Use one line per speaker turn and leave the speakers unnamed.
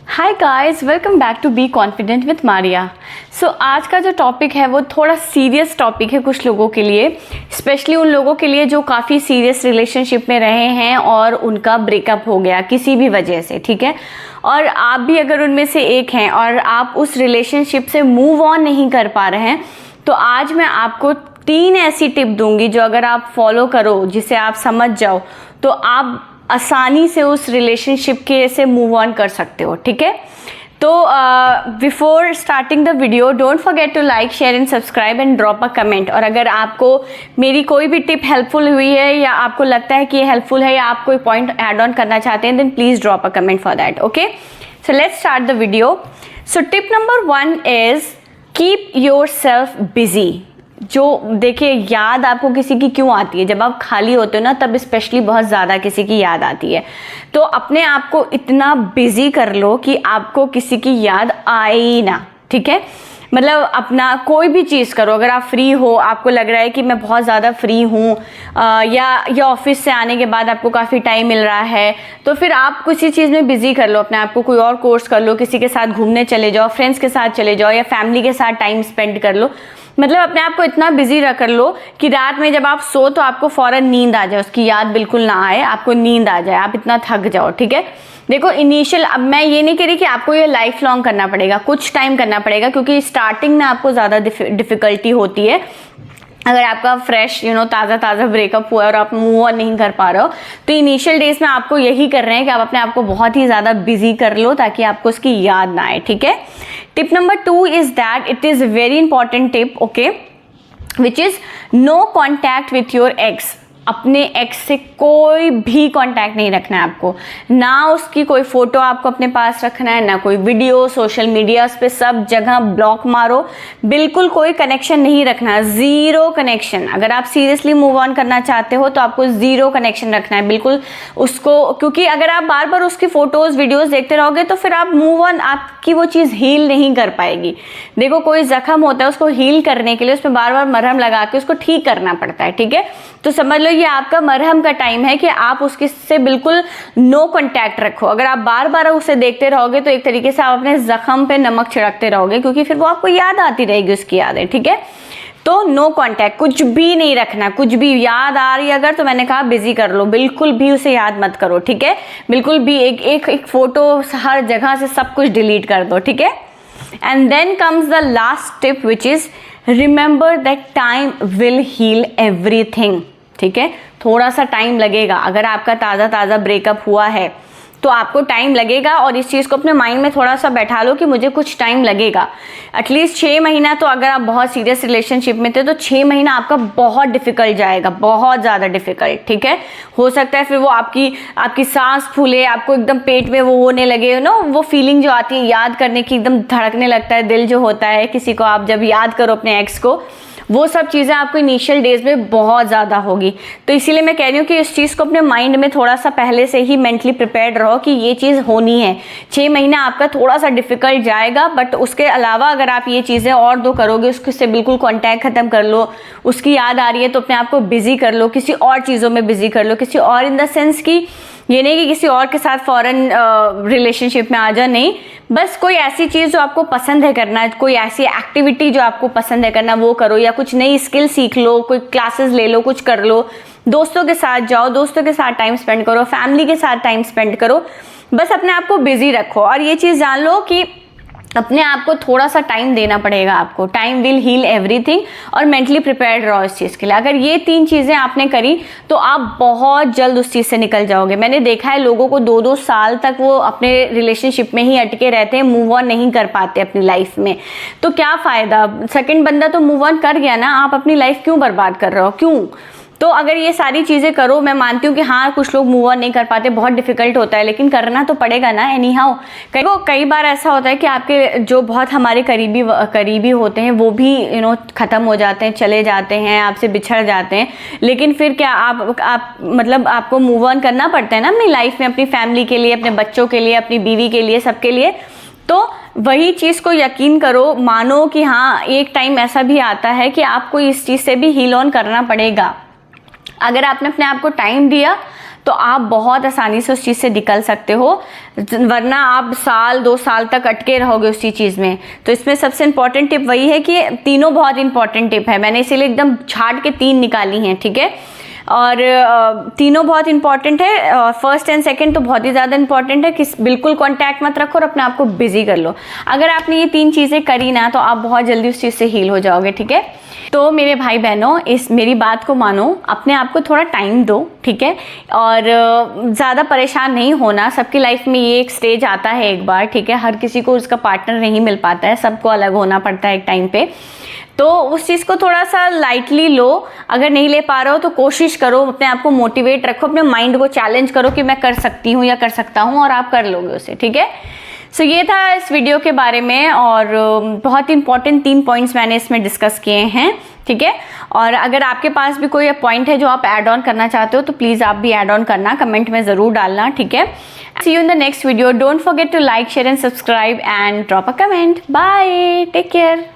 Hi guys, welcome back to be confident with Maria. So आज का जो topic है वो थोड़ा सीरियस टॉपिक है कुछ लोगों के लिए, स्पेशली उन लोगों के लिए जो काफ़ी सीरियस रिलेशनशिप में रहे हैं और उनका ब्रेकअप हो गया किसी भी वजह से, ठीक है। और आप भी अगर उनमें से एक हैं और आप उस रिलेशनशिप से मूव ऑन नहीं कर पा रहे हैं, तो आज मैं आपको 3 ऐसी टिप दूंगी जो अगर आप फॉलो करो, जिसे आप समझ जाओ, तो आप आसानी से उस रिलेशनशिप के से मूव ऑन कर सकते हो, ठीक है। तो before starting the video don't forget to like, share and subscribe and drop a comment. और अगर आपको मेरी कोई भी टिप हेल्पफुल हुई है या आपको लगता है कि ये हेल्पफुल है या आप कोई पॉइंट ऐड ऑन करना चाहते हैं, then please drop a comment for that. Okay, so let's start the video. So tip number 1 is keep yourself busy. जो देखिए, याद आपको किसी की क्यों आती है? जब आप खाली होते हो ना, तब स्पेशली बहुत ज़्यादा किसी की याद आती है। तो अपने आप को इतना बिजी कर लो कि आपको किसी की याद आए ही ना, ठीक है। मतलब अपना कोई भी चीज़ करो। अगर आप फ्री हो, आपको लग रहा है कि मैं बहुत ज़्यादा फ्री हूँ, या ऑफिस से आने के बाद आपको काफ़ी टाइम मिल रहा है, तो फिर आप किसी चीज़ में बिजी कर लो अपने आप को। कोई और कोर्स कर लो, किसी के साथ घूमने चले जाओ, फ्रेंड्स के साथ चले जाओ, या फैमिली के साथ टाइम स्पेंड कर लो। मतलब अपने आप को इतना बिजी कर लो कि रात में जब आप सो तो आपको फौरन नींद आ जाए, उसकी याद बिल्कुल ना आए, आपको नींद आ जाए, आप इतना थक जाओ, ठीक है। देखो, इनिशियल, अब मैं ये नहीं कह रही कि आपको ये लाइफ लॉन्ग करना पड़ेगा, कुछ टाइम करना पड़ेगा, क्योंकि स्टार्टिंग में आपको ज़्यादा डिफिकल्टी होती है। अगर आपका फ्रेश ताज़ा ब्रेकअप हुआ है और आप मूव ऑन नहीं कर पा रहे हो, तो इनिशियल डेज में आपको यही कर रहे हैं कि आप अपने आप को बहुत ही ज़्यादा बिजी कर लो ताकि आपको उसकी याद ना आए, ठीक है। Tip number 2 is that it is very important tip, okay, which is no contact with your ex. अपने एक्स से कोई भी कांटेक्ट नहीं रखना है आपको, ना उसकी कोई फोटो आपको अपने पास रखना है, ना कोई वीडियो, सोशल मीडिया पे सब जगह ब्लॉक मारो, बिल्कुल कोई कनेक्शन नहीं रखना, ज़ीरो कनेक्शन। अगर आप सीरियसली मूव ऑन करना चाहते हो तो आपको ज़ीरो कनेक्शन रखना है बिल्कुल उसको, क्योंकि अगर आप बार बार उसकी फ़ोटोज़ वीडियोज़ देखते रहोगे तो फिर आप मूव ऑन, आपकी वो चीज़ हील नहीं कर पाएगी। देखो, कोई ज़ख्म होता है, उसको हील करने के लिए उसमें बार बार मरहम लगा के उसको ठीक करना पड़ता है, ठीक है। तो समझ लो ये आपका मरहम का टाइम है कि आप उसके से बिल्कुल नो कांटेक्ट रखो। अगर आप बार बार उसे देखते रहोगे तो एक तरीके से आप अपने जख्म पे नमक छिड़कते रहोगे, क्योंकि फिर वो आपको याद आती रहेगी उसकी यादें, ठीक है। तो नो कांटेक्ट, कुछ भी नहीं रखना, कुछ भी याद आ रही है अगर, तो मैंने कहा बिजी कर लो, बिल्कुल भी उसे याद मत करो, ठीक है। बिल्कुल भी एक फोटो हर जगह से सब कुछ डिलीट कर दो, ठीक है। And then comes the last tip which is remember that time will heal everything, ठीक है। थोड़ा सा टाइम लगेगा। अगर आपका ताज़ा ब्रेकअप हुआ है तो आपको टाइम लगेगा, और इस चीज़ को अपने माइंड में थोड़ा सा बैठा लो कि मुझे कुछ टाइम लगेगा, एटलीस्ट 6 महीना। तो अगर आप बहुत सीरियस रिलेशनशिप में थे तो 6 महीना आपका बहुत डिफिकल्ट जाएगा, बहुत ज़्यादा डिफिकल्ट, ठीक है। हो सकता है फिर वो आपकी सांस फूले, आपको एकदम पेट में वो होने लगे, वो फीलिंग जो आती है याद करने की, एकदम धड़कने लगता है दिल जो होता है किसी को, आप जब याद करो अपने एक्स को, वो सब चीज़ें आपको इनिशियल डेज में बहुत ज़्यादा होगी। तो इसीलिए मैं कह रही हूँ कि इस चीज़ को अपने माइंड में थोड़ा सा पहले से ही मेंटली प्रिपेयर्ड रहो कि ये चीज़ होनी है। 6 महीना आपका थोड़ा सा डिफिकल्ट जाएगा, बट उसके अलावा अगर आप ये चीज़ें और 2 करोगे, उससे बिल्कुल कॉन्टैक्ट ख़त्म कर लो, उसकी याद आ रही है तो अपने आप को बिजी कर लो, किसी और चीज़ों में बिजी कर लो, किसी और इन द सेंस कि ये नहीं कि किसी और के साथ फॉरेन रिलेशनशिप में आ जाओ, नहीं, बस कोई ऐसी चीज़ जो आपको पसंद है करना, कोई ऐसी एक्टिविटी जो आपको पसंद है करना वो करो, या कुछ नई स्किल सीख लो, कोई क्लासेस ले लो, कुछ कर लो, दोस्तों के साथ जाओ, दोस्तों के साथ टाइम स्पेंड करो, फैमिली के साथ टाइम स्पेंड करो, बस अपने आप को बिजी रखो। और ये चीज़ जान लो कि अपने आप को थोड़ा सा टाइम देना पड़ेगा आपको, टाइम विल हील एवरीथिंग, और मेंटली प्रिपेयर्ड रहो इस चीज़ के लिए। अगर ये 3 चीज़ें आपने करी तो आप बहुत जल्द उस चीज़ से निकल जाओगे। मैंने देखा है लोगों को 2-2 साल तक वो अपने रिलेशनशिप में ही अटके रहते हैं, मूव ऑन नहीं कर पाते अपनी लाइफ में। तो क्या फ़ायदा, सेकेंड बंदा तो मूव ऑन कर गया ना, आप अपनी लाइफ क्यों बर्बाद कर रहे हो, क्यों? तो अगर ये सारी चीज़ें करो, मैं मानती हूँ कि हाँ कुछ लोग मूव ऑन नहीं कर पाते, बहुत डिफिकल्ट होता है, लेकिन करना तो पड़ेगा ना एनी हाउ। कई बार ऐसा होता है कि आपके जो बहुत हमारे करीबी होते हैं वो भी ख़त्म हो जाते हैं, चले जाते हैं, आपसे बिछड़ जाते हैं, लेकिन फिर क्या आप मतलब आपको मूव ऑन करना पड़ता है ना अपनी लाइफ में, अपनी फैमिली के लिए, अपने बच्चों के लिए, अपनी बीवी के लिए, सबके लिए। तो वही चीज़ को यकीन करो, मानो कि हाँ एक टाइम ऐसा भी आता है कि आपको इस चीज़ से भी हील ऑन करना पड़ेगा। अगर आपने अपने आप को टाइम दिया तो आप बहुत आसानी से उस चीज़ से निकल सकते हो, वरना आप साल 2 साल तक अटके रहोगे उसी चीज़ में। तो इसमें सबसे इंपॉर्टेंट टिप वही है कि तीनों बहुत इंपॉर्टेंट टिप है, मैंने इसीलिए एकदम छाट के 3 निकाली हैं, ठीक है। और तीनों बहुत इंपॉर्टेंट है, फर्स्ट एंड सेकंड तो बहुत ही ज़्यादा इंपॉर्टेंट है कि बिल्कुल कांटेक्ट मत रखो और अपने आप को बिजी कर लो। अगर आपने ये 3 चीज़ें करी ना तो आप बहुत जल्दी उस चीज़ से हील हो जाओगे, ठीक है। तो मेरे भाई बहनों, इस मेरी बात को मानो, अपने आप को थोड़ा टाइम दो, ठीक है। और ज़्यादा परेशान नहीं होना, सबकी लाइफ में ये एक स्टेज आता है एक बार, ठीक है। हर किसी को उसका पार्टनर नहीं मिल पाता है, सबको अलग होना पड़ता है एक टाइम पे। तो उस चीज़ को थोड़ा सा लाइटली लो, अगर नहीं ले पा रहे हो तो कोशिश करो, अपने आप को मोटिवेट रखो, अपने माइंड को चैलेंज करो कि मैं कर सकती हूँ या कर सकता हूँ, और आप कर लोगे उसे, ठीक है। सो ये था इस वीडियो के बारे में, और बहुत इंपॉर्टेंट 3 पॉइंट्स मैंने इसमें डिस्कस किए हैं, ठीक है। और अगर आपके पास भी कोई पॉइंट है जो आप ऐड ऑन करना चाहते हो तो प्लीज़ आप भी ऐड ऑन करना, कमेंट में ज़रूर डालना, ठीक है। See you in the next video, don't forget to like, share and subscribe and drop a comment. Bye, take care.